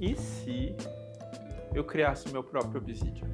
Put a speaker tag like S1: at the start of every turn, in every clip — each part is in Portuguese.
S1: E se eu criasse o meu próprio Obsidian?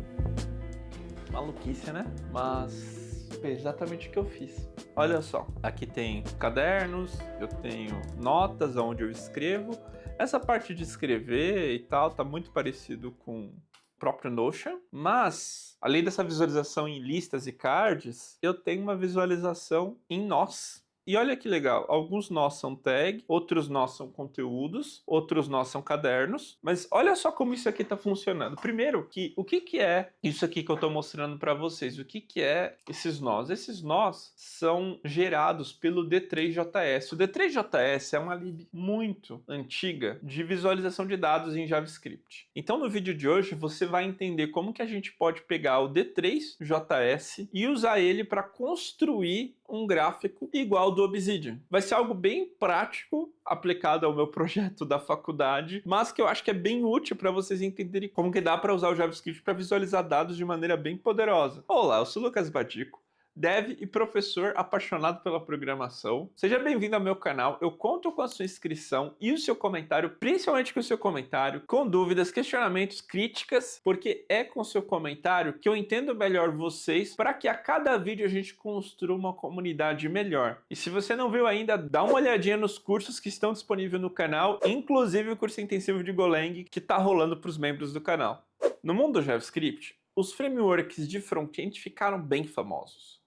S1: Maluquice, né? Mas foi exatamente o que eu fiz. Olha só, aqui tem cadernos, eu tenho notas onde eu escrevo. Essa parte de escrever e tal tá muito parecido com o próprio Notion, mas além dessa visualização em listas e cards, eu tenho uma visualização em nós. E olha que legal, alguns nós são tag, outros nós são conteúdos, outros nós são cadernos, mas olha só como isso aqui está funcionando. Primeiro, o que é isso aqui que eu estou mostrando para vocês? O que é esses nós? Esses nós são gerados pelo D3JS. O D3JS é uma lib muito antiga de visualização de dados em JavaScript. Então no vídeo de hoje você vai entender como que a gente pode pegar o D3JS e usar ele para construir um gráfico igual ao do Obsidian. Vai ser algo bem prático, aplicado ao meu projeto da faculdade, mas que eu acho que é bem útil para vocês entenderem como que dá para usar o JavaScript para visualizar dados de maneira bem poderosa. Olá, eu sou o Lucas Badico, dev e professor apaixonado pela programação. Seja bem-vindo ao meu canal. Eu conto com a sua inscrição e o seu comentário, principalmente com o seu comentário, com dúvidas, questionamentos, críticas, porque é com o seu comentário que eu entendo melhor vocês para que a cada vídeo a gente construa uma comunidade melhor. E se você não viu ainda, dá uma olhadinha nos cursos que estão disponíveis no canal, inclusive o curso intensivo de Golang que está rolando para os membros do canal. No mundo do JavaScript, os frameworks de front-end ficaram bem famosos.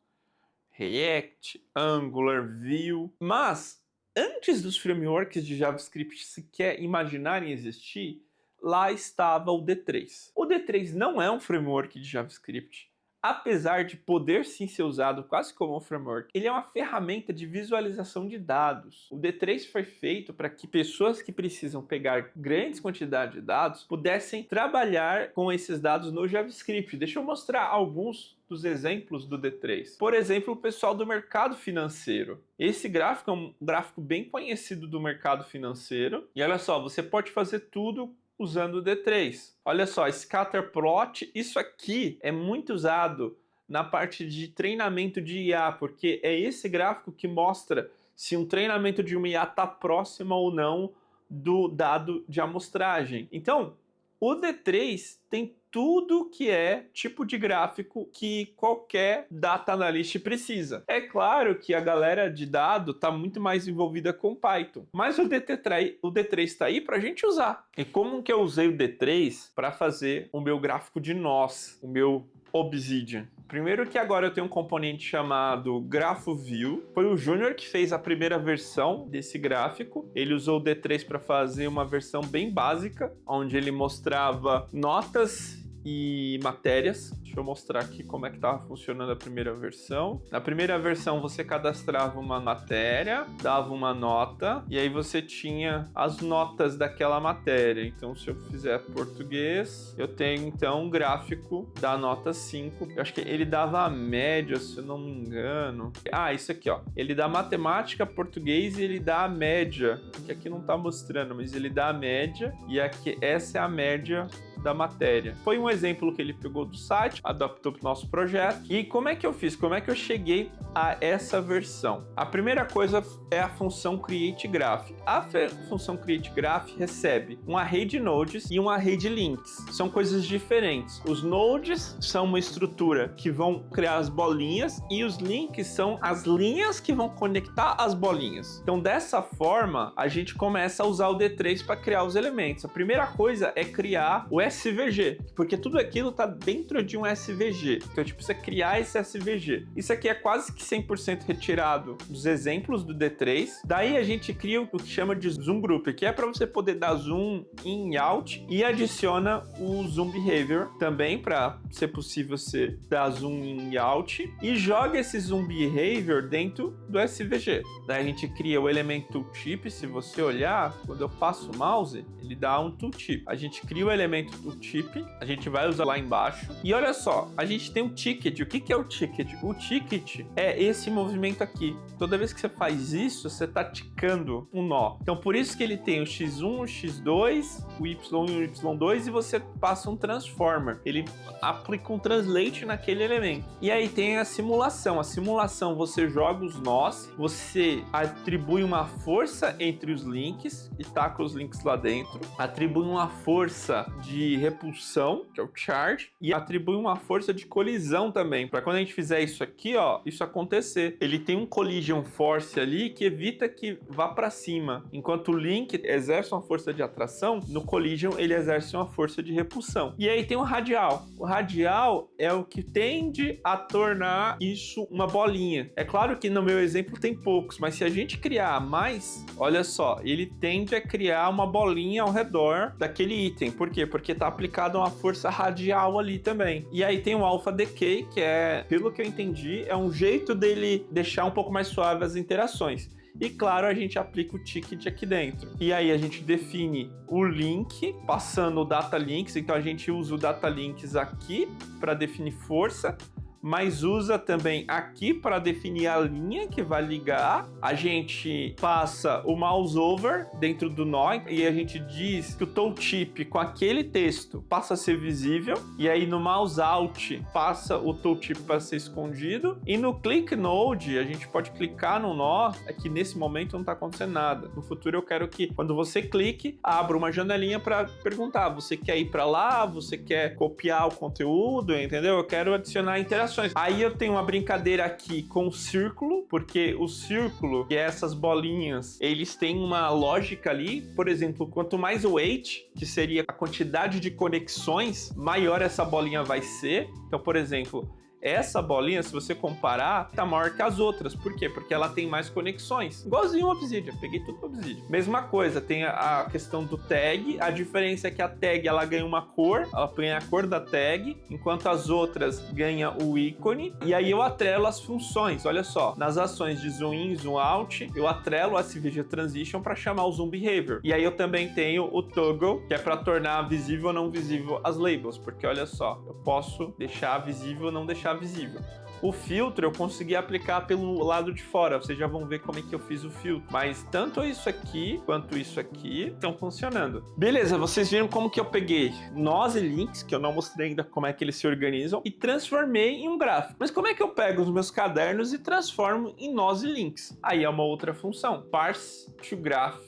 S1: React, Angular, Vue, mas antes dos frameworks de JavaScript sequer imaginarem existir, lá estava o D3. O D3 não é um framework de JavaScript, apesar de poder sim ser usado quase como um framework. Ele é uma ferramenta de visualização de dados. O D3 foi feito para que pessoas que precisam pegar grandes quantidades de dados pudessem trabalhar com esses dados no JavaScript. Deixa eu mostrar alguns dos exemplos do D3. Por exemplo, o pessoal do mercado financeiro. Esse gráfico é um gráfico bem conhecido do mercado financeiro. E olha só, você pode fazer tudo usando o D3. Olha só, Scatterplot, isso aqui é muito usado na parte de treinamento de IA, porque é esse gráfico que mostra se um treinamento de uma IA está próximo ou não do dado de amostragem. Então, o D3 tem tudo que é tipo de gráfico que qualquer data analyst precisa. É claro que a galera de dado está muito mais envolvida com Python, mas o D3 está aí para a gente usar. E como que eu usei o D3 para fazer o meu gráfico de nós, o meu Obsidian? Primeiro que agora eu tenho um componente chamado GraphView. Foi o Júnior que fez a primeira versão desse gráfico. Ele usou o D3 para fazer uma versão bem básica, onde ele mostrava notas e matérias. Deixa eu mostrar aqui como é que estava funcionando a primeira versão. Na primeira versão você cadastrava uma matéria, dava uma nota e aí você tinha as notas daquela matéria. Então se eu fizer português, eu tenho então um gráfico da nota 5. Eu acho que ele dava a média, se eu não me engano. Isso aqui, ó. Ele dá matemática, português e ele dá a média. Que aqui não tá mostrando, mas ele dá a média e aqui essa é a média da matéria. Foi um exemplo que ele pegou do site, adaptou para o nosso projeto. E como é que eu fiz? Como é que eu cheguei a essa versão? A primeira coisa é a função createGraph. A função createGraph recebe um array de nodes e um array de links. São coisas diferentes. Os nodes são uma estrutura que vão criar as bolinhas e os links são as linhas que vão conectar as bolinhas. Então, dessa forma, a gente começa a usar o D3 para criar os elementos. A primeira coisa é criar o SVG, porque tudo aquilo está dentro de um SVG. Então a gente precisa criar esse SVG. Isso aqui é quase que 100% retirado dos exemplos do D3. Daí a gente cria o que chama de zoom group, que é para você poder dar zoom in e out, e adiciona o zoom behavior também para ser possível você dar zoom in e out, e joga esse zoom behavior dentro do SVG. Daí a gente cria o elemento tooltip. Se você olhar, quando eu passo o mouse, ele dá um tooltip. A gente cria o elemento o tip, a gente vai usar lá embaixo. E olha só, a gente tem um ticket. O que é o ticket? O ticket é esse movimento aqui. Toda vez que você faz isso, você tá ticando um nó. Então por isso que ele tem o x1, o x2, o y1 e o y2 e você passa um transformer. Ele aplica um translate naquele elemento. E aí tem a simulação. A simulação você joga os nós, você atribui uma força entre os links e taca os links lá dentro, atribui uma força de repulsão, que é o charge, e atribui uma força de colisão também, para quando a gente fizer isso aqui, ó, isso acontecer. Ele tem um collision force ali que evita que vá para cima, enquanto o link exerce uma força de atração, no collision ele exerce uma força de repulsão. E aí tem o radial. O radial é o que tende a tornar isso uma bolinha. É claro que no meu exemplo tem poucos, mas se a gente criar mais, olha só, ele tende a criar uma bolinha ao redor daquele item. Por quê? Porque tá aplicada uma força radial ali também. E aí tem o alpha decay, que é, pelo que eu entendi, é um jeito dele deixar um pouco mais suave as interações. E claro, a gente aplica o ticket aqui dentro. E aí a gente define o link, passando o data links. Então a gente usa o data links aqui para definir força, mas usa também aqui para definir a linha que vai ligar. A gente passa o mouse over dentro do nó e a gente diz que o tooltip com aquele texto passa a ser visível, e aí no mouse alt passa o tooltip para ser escondido, e no click node a gente pode clicar no nó, é que nesse momento não está acontecendo nada. No futuro eu quero que quando você clique, abra uma janelinha para perguntar, você quer ir para lá, você quer copiar o conteúdo, entendeu? Eu quero adicionar interações. Aí eu tenho uma brincadeira aqui com o círculo, porque o círculo e essas bolinhas, eles têm uma lógica ali. Por exemplo, quanto mais o weight, que seria a quantidade de conexões, maior essa bolinha vai ser. Então, por exemplo, essa bolinha, se você comparar, tá maior que as outras. Por quê? Porque ela tem mais conexões. Igualzinho o Obsidian, peguei tudo do Obsidian. Mesma coisa, tem a questão do tag. A diferença é que a tag, ela ganha uma cor, ela ganha a cor da tag, enquanto as outras ganham o ícone. E aí eu atrelo as funções, olha só. Nas ações de zoom in, zoom out, eu atrelo a SVG Transition para chamar o Zoom Behavior. E aí eu também tenho o Toggle, que é para tornar visível ou não visível as labels. Porque olha só, eu posso deixar visível ou não deixar visível. O filtro eu consegui aplicar pelo lado de fora, vocês já vão ver como é que eu fiz o filtro, mas tanto isso aqui quanto isso aqui estão funcionando. Beleza, vocês viram como que eu peguei nós e links, que eu não mostrei ainda como é que eles se organizam, e transformei em um gráfico. Mas como é que eu pego os meus cadernos e transformo em nós e links? Aí é uma outra função, parse to graph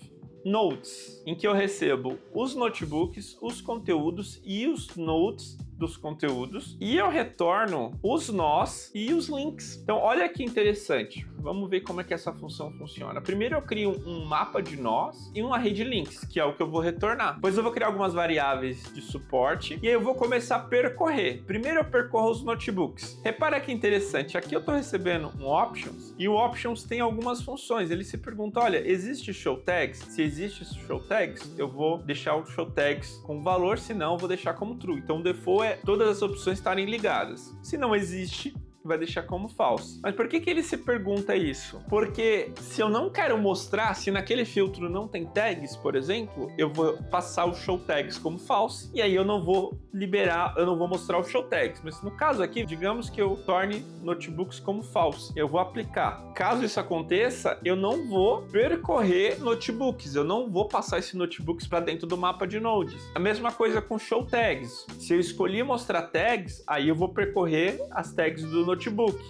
S1: notes, em que eu recebo os notebooks, os conteúdos e os notes dos conteúdos, e eu retorno os nós e os links. Então olha que interessante, vamos ver como é que essa função funciona. Primeiro eu crio um mapa de nós e um array de links, que é o que eu vou retornar. Depois eu vou criar algumas variáveis de suporte e aí eu vou começar a percorrer. Primeiro eu percorro os notebooks. Repara que interessante, aqui eu estou recebendo um options e o options tem algumas funções. Ele se pergunta, olha, existe show tags? Se existe show tags, eu vou deixar o show tags com valor, senão eu vou deixar como true. Então o default é todas as opções estarem ligadas. Se não existe, vai deixar como false. Mas por que ele se pergunta isso? Porque se eu não quero mostrar, se naquele filtro não tem tags, por exemplo, eu vou passar o show tags como false, e aí eu não vou liberar, eu não vou mostrar o show tags. Mas no caso aqui, digamos que eu torne notebooks como false, eu vou aplicar. Caso isso aconteça, eu não vou percorrer notebooks, eu não vou passar esse notebooks para dentro do mapa de nodes. A mesma coisa com show tags. Se eu escolhi mostrar tags, aí eu vou percorrer as tags do notebook.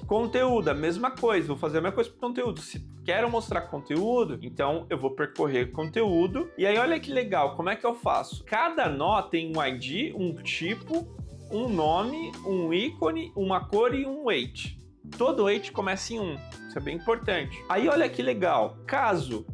S1: Conteúdo, a mesma coisa, vou fazer a mesma coisa para conteúdo. Se quero mostrar conteúdo, então eu vou percorrer conteúdo. E aí olha que legal, como é que eu faço? Cada nó tem um ID, um tipo, um nome, um ícone, uma cor e um weight. Todo weight começa em 1, isso é bem importante. Aí olha que legal, caso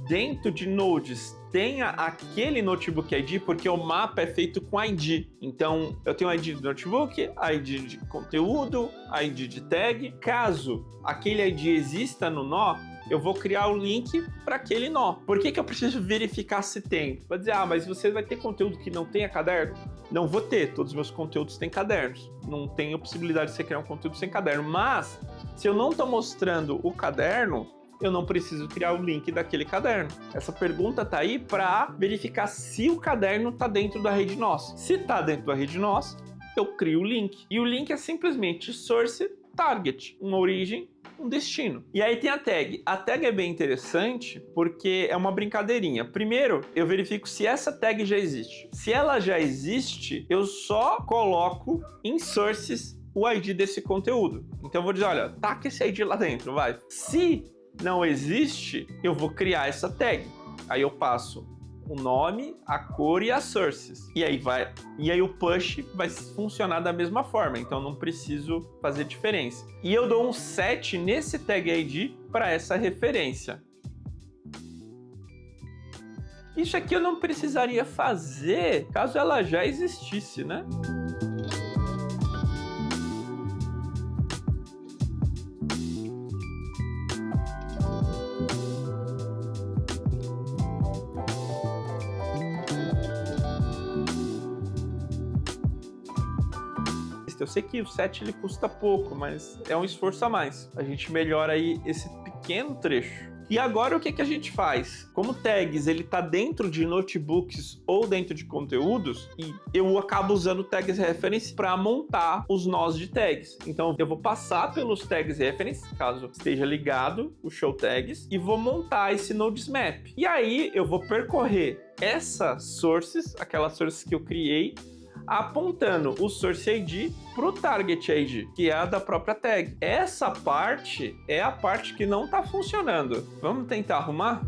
S1: dentro de nodes tenha aquele notebook ID, porque o mapa é feito com ID. Então, eu tenho ID do notebook, ID de conteúdo, ID de tag. Caso aquele ID exista no nó, eu vou criar o link para aquele nó. Por que eu preciso verificar se tem? Vai dizer, mas você vai ter conteúdo que não tenha caderno? Não vou ter, todos os meus conteúdos têm cadernos. Não tem a possibilidade de você criar um conteúdo sem caderno. Mas, se eu não estou mostrando o caderno, eu não preciso criar o link daquele caderno. Essa pergunta tá aí para verificar se o caderno tá dentro da rede nós. Se tá dentro da rede nós, eu crio o link. E o link é simplesmente source target, uma origem, um destino. E aí tem a tag. A tag é bem interessante porque é uma brincadeirinha. Primeiro, eu verifico se essa tag já existe. Se ela já existe, eu só coloco em sources o ID desse conteúdo. Então eu vou dizer, olha, taca esse ID lá dentro, vai. Se não existe, eu vou criar essa tag. Aí eu passo o nome, a cor e as sources. E aí o push vai funcionar da mesma forma, então não preciso fazer diferença. E eu dou um set nesse tag ID para essa referência. Isso aqui eu não precisaria fazer caso ela já existisse, né? Eu sei que o set ele custa pouco, mas é um esforço a mais. A gente melhora aí esse pequeno trecho. E agora o que a gente faz? Como tags ele está dentro de notebooks ou dentro de conteúdos, e eu acabo usando tags reference para montar os nós de tags. Então eu vou passar pelos tags reference, caso esteja ligado o show tags, e vou montar esse nodes map. E aí eu vou percorrer essas sources, aquelas sources que eu criei, apontando o source ID para o target ID, que é a da própria tag. Essa parte é a parte que não está funcionando. Vamos tentar arrumar?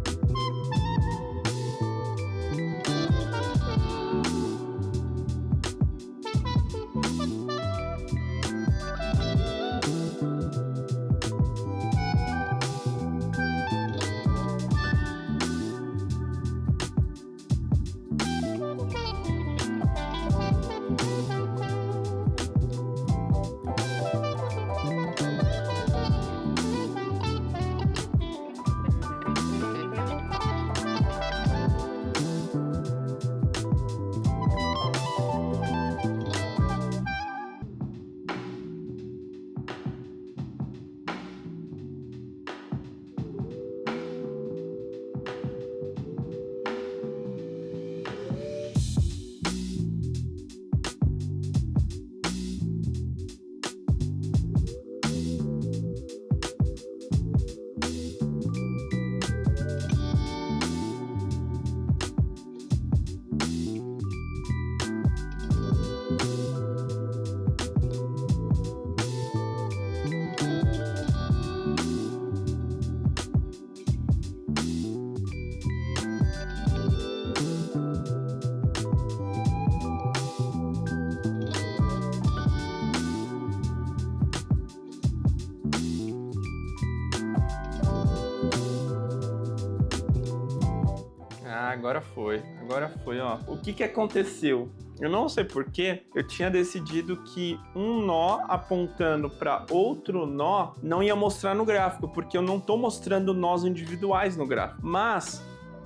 S1: Agora foi, ó. O que aconteceu? Eu não sei porquê, eu tinha decidido que um nó apontando para outro nó não ia mostrar no gráfico, porque eu não estou mostrando nós individuais no gráfico. Mas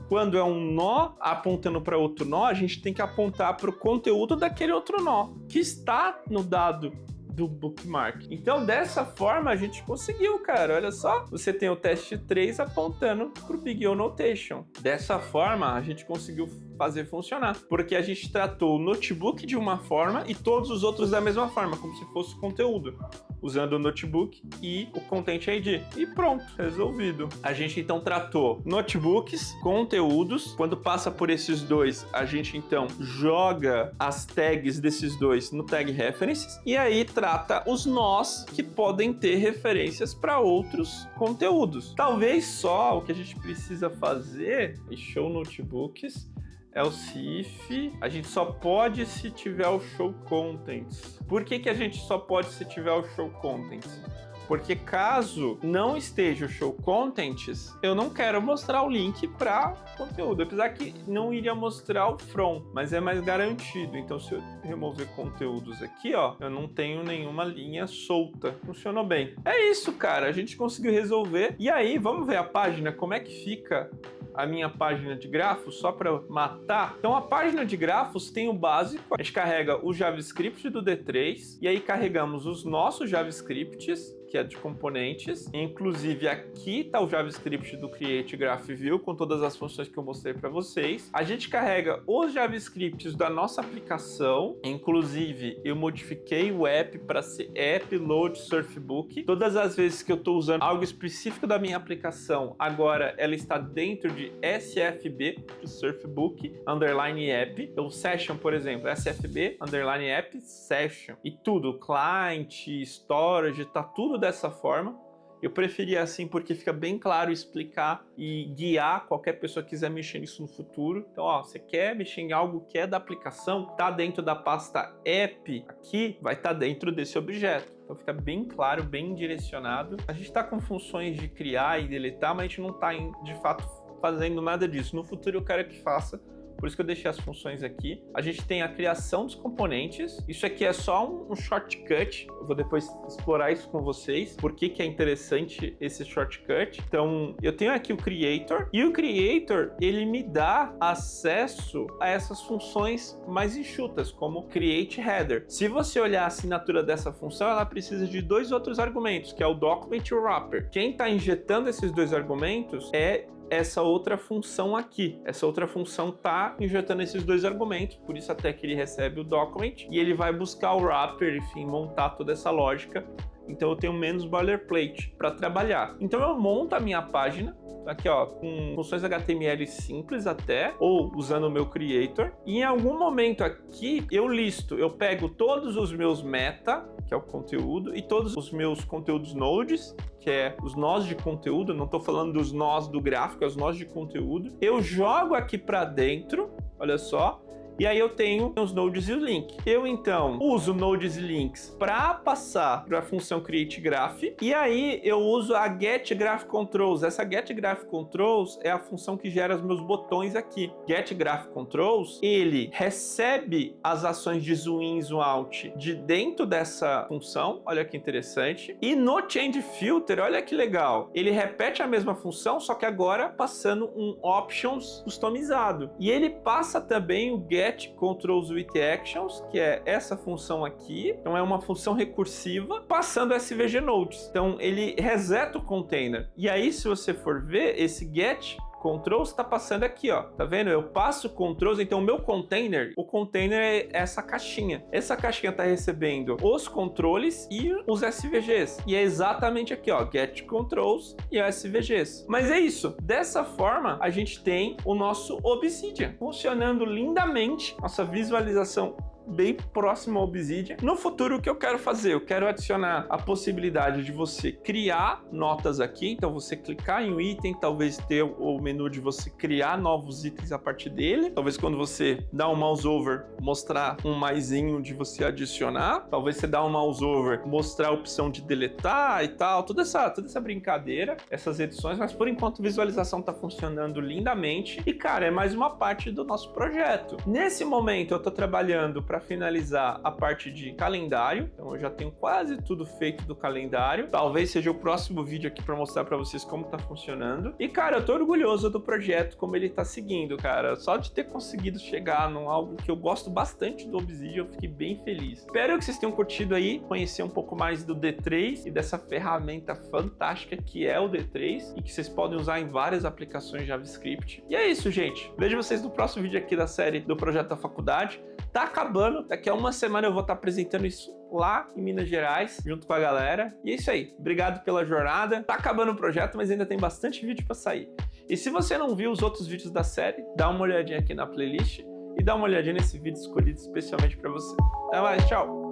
S1: quando é um nó apontando para outro nó, a gente tem que apontar para o conteúdo daquele outro nó, que está no dado do bookmark. Então, dessa forma, a gente conseguiu, cara. Olha só, você tem o teste 3 apontando para o Big O Notation. Dessa forma, a gente conseguiu fazer funcionar, porque a gente tratou o notebook de uma forma e todos os outros da mesma forma, como se fosse conteúdo, usando o notebook e o Content ID. E pronto, resolvido. A gente então tratou notebooks, conteúdos. Quando passa por esses dois, a gente então joga as tags desses dois no tag references e aí trata os nós que podem ter referências para outros conteúdos. Talvez só o que a gente precisa fazer em show notebooks é o CIF, a gente só pode se tiver o show contents. Por que a gente só pode se tiver o show contents? Porque caso não esteja o show contents, eu não quero mostrar o link para conteúdo. Apesar que não iria mostrar o from, mas é mais garantido. Então se eu remover conteúdos aqui, ó, eu não tenho nenhuma linha solta. Funcionou bem. É isso, cara. A gente conseguiu resolver. E aí, vamos ver a página, como é que fica a minha página de grafos, só para matar. Então a página de grafos tem o básico, a gente carrega o JavaScript do D3 e aí carregamos os nossos JavaScripts, que é de componentes. Inclusive aqui está o JavaScript do Create Graph View com todas as funções que eu mostrei para vocês. A gente carrega os JavaScripts da nossa aplicação. Inclusive eu modifiquei o app para ser app load surfbook. Todas as vezes que eu estou usando algo específico da minha aplicação, agora ela está dentro de SFB, de surfbook, underline app. Então session, por exemplo, SFB, underline app, session. E tudo, client, storage, tá tudo dessa forma. Eu preferia assim porque fica bem claro explicar e guiar qualquer pessoa que quiser mexer nisso no futuro. Então, ó, você quer mexer em algo que é da aplicação, tá dentro da pasta app aqui, vai estar dentro desse objeto. Então fica bem claro, bem direcionado. A gente está com funções de criar e deletar, mas a gente não está de fato fazendo nada disso. No futuro eu quero que faça. Por isso que eu deixei as funções aqui. A gente tem a criação dos componentes. Isso aqui é só um shortcut. Eu vou depois explorar isso com vocês. Por que é interessante esse shortcut. Então, eu tenho aqui o Creator. E o Creator, ele me dá acesso a essas funções mais enxutas, como Create Header. Se você olhar a assinatura dessa função, ela precisa de dois outros argumentos, que é o Document e o Wrapper. Quem está injetando esses dois argumentos é essa outra função aqui. Essa outra função tá injetando esses dois argumentos, por isso até que ele recebe o document e ele vai buscar o wrapper, enfim, montar toda essa lógica. Então eu tenho menos boilerplate para trabalhar. Então eu monto a minha página aqui, ó, com funções HTML simples até, ou usando o meu Creator. E em algum momento aqui eu listo, eu pego todos os meus meta, que é o conteúdo, e todos os meus conteúdos nodes, que é os nós de conteúdo, não estou falando dos nós do gráfico, é os nós de conteúdo. Eu jogo aqui para dentro, olha só, e aí eu tenho os nodes e o link. Eu então uso nodes e links para passar para a função Create Graph, e aí eu uso a Get Graph Controls. Essa Get Graph Controls é a função que gera os meus botões aqui. Get Graph Controls, ele recebe as ações de zoom in, zoom out de dentro dessa função, olha que interessante. E no Change Filter, olha que legal, ele repete a mesma função, só que agora passando um Options customizado. E ele passa também o Get Controls with Actions, que é essa função aqui. Então é uma função recursiva passando SVG Nodes. Então ele reseta o container. E aí, se você for ver, esse Get Controls está passando aqui, ó. Tá vendo? Eu passo Controls, então o meu container, o container é essa caixinha. Essa caixinha está recebendo os controles e os SVGs. E é exatamente aqui, ó, Get Controls e SVGs. Mas é isso. Dessa forma, a gente tem o nosso Obsidian funcionando lindamente. Nossa visualização bem próximo ao Obsidian. No futuro, o que eu quero fazer? Eu quero adicionar a possibilidade de você criar notas aqui. Então, você clicar em um item, talvez ter o menu de você criar novos itens a partir dele. Talvez quando você dá um mouse over, mostrar um maisinho de você adicionar. Talvez você dá um mouse over, mostrar a opção de deletar e tal. Toda essa brincadeira, essas edições. Mas, por enquanto, a visualização está funcionando lindamente. E, cara, é mais uma parte do nosso projeto. Nesse momento, eu estou trabalhando para finalizar a parte de calendário. Então eu já tenho quase tudo feito do calendário. Talvez seja o próximo vídeo aqui para mostrar para vocês como tá funcionando. E cara, eu tô orgulhoso do projeto, como ele tá seguindo, cara. Só de ter conseguido chegar num algo que eu gosto bastante do Obsidian, eu fiquei bem feliz. Espero que vocês tenham curtido aí, conhecer um pouco mais do D3 e dessa ferramenta fantástica que é o D3 e que vocês podem usar em várias aplicações JavaScript. E é isso, gente. Vejo vocês no próximo vídeo aqui da série do Projeto da Faculdade. Tá acabando, daqui a uma semana eu vou estar apresentando isso lá em Minas Gerais, junto com a galera. E é isso aí, obrigado pela jornada. Tá acabando o projeto, mas ainda tem bastante vídeo para sair. E se você não viu os outros vídeos da série, dá uma olhadinha aqui na playlist e dá uma olhadinha nesse vídeo escolhido especialmente para você. Até mais, tchau!